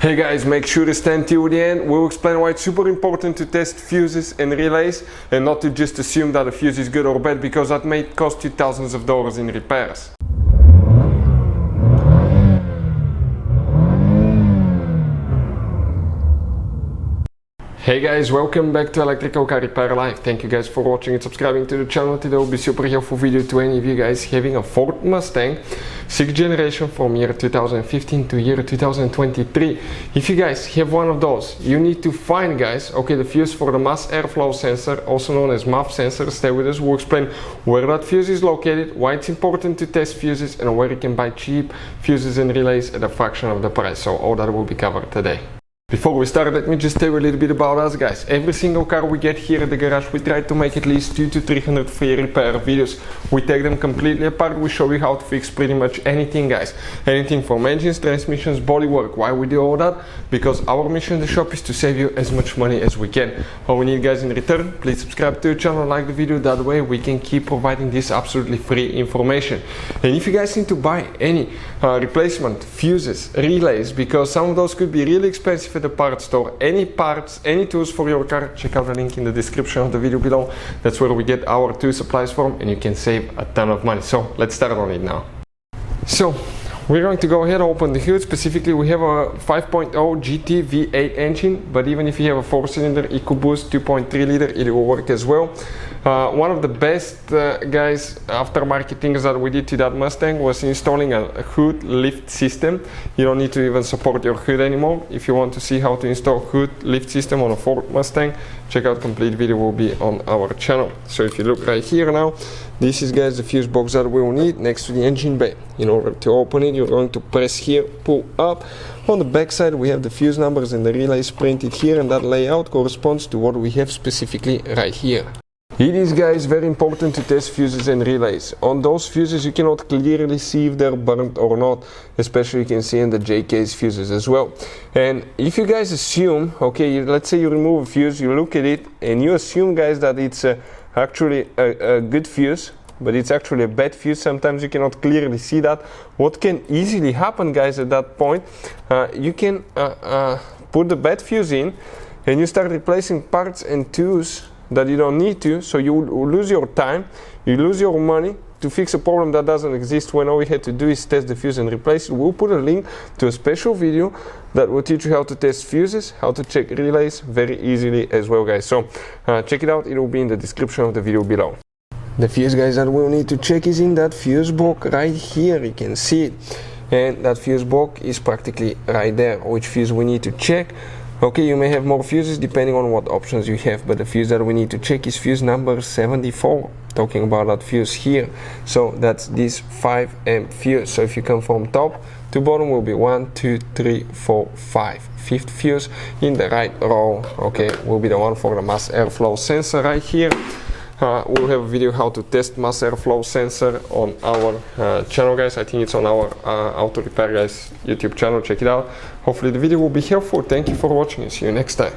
Hey guys, make sure to stand till the end. We'll explain why it's super important to test fuses and relays and not to just assume that a fuse is good or bad, because that may cost you thousands of dollars in repairs. Hey guys, welcome back to Electrical Car Repair Live. Thank you guys for watching and subscribing to the channel. Today will be a super helpful video to any of you guys having a Ford Mustang 6th generation from year 2015 to year 2023. If you guys have one of those, you need to find, guys, the fuse for the mass airflow sensor, also known as MAF sensor. Stay with us. We'll explain where that fuse is located, why it's important to test fuses, and where you can buy cheap fuses and relays at a fraction of the price. So all that will be covered today. Before we start, let me just tell you a little bit about us, guys. Every single car we get here at the garage, we try to make at least 200 to 300 free repair videos. We take them completely apart. We show you how to fix pretty much anything, guys. Anything from engines, transmissions, bodywork. Why we do all that? Because our mission in the shop is to save you as much money as we can. All we need, guys, in return, please subscribe to the channel, like the video. That way we can keep providing this absolutely free information. And if you guys need to buy any replacement fuses, relays, because some of those could be really expensive at the parts store, any parts, any tools for your car, check out the link in the description of the video below. That's where we get our tool supplies from, and you can save a ton of money. So let's start on it now. So we're going to go ahead and open the hood. Specifically, we have a 5.0 GT V8 engine, but even if you have a 4-cylinder EcoBoost 2.3 liter, it will work as well. One of the best, guys, aftermarket things that we did to that Mustang was installing a hood lift system. You don't need to even support your hood anymore. If you want to see how to install hood lift system on a Ford Mustang, check out complete video, will be on our channel. So if you look right here now, this is, guys, the fuse box that we will need next to the engine bay. In order to open it, you're going to press here, pull up. On the back side, we have the fuse numbers and the relays printed here, and that layout corresponds to what we have specifically right here. It is, guys, very important to test fuses and relays. On those fuses, you cannot clearly see if they're burnt or not, especially you can see in the J-case fuses as well. And if you guys assume, let's say you remove a fuse, you look at it, and you assume, guys, that it's actually a good fuse, but it's actually a bad fuse. Sometimes you cannot clearly see that. What can easily happen, guys, at that point, you can put the bad fuse in, and you start replacing parts and tools that you don't need to, so you lose your time, you lose your money to fix a problem that doesn't exist, when all we had to do is test the fuse and replace it. We'll put a link to a special video that will teach you how to test fuses, how to check relays very easily as well, guys. So check it out, it will be in the description of the video below. The fuse, guys, that we'll need to check is in that fuse box right here. You can see it, and that fuse box is practically right there. Which fuse we need to check? You may have more fuses depending on what options you have, but the fuse that we need to check is fuse number 74, talking about that fuse here. So that's this 5 amp fuse. So if you come from top to bottom, will be 1, 2, 3, 4, 5. Fifth fuse in the right row, will be the one for the mass airflow sensor right here. We'll have a video how to test mass airflow sensor on our channel, guys. I think it's on our Auto Repair Guys YouTube channel. Check it out. Hopefully the video will be helpful. Thank you for watching and see you next time.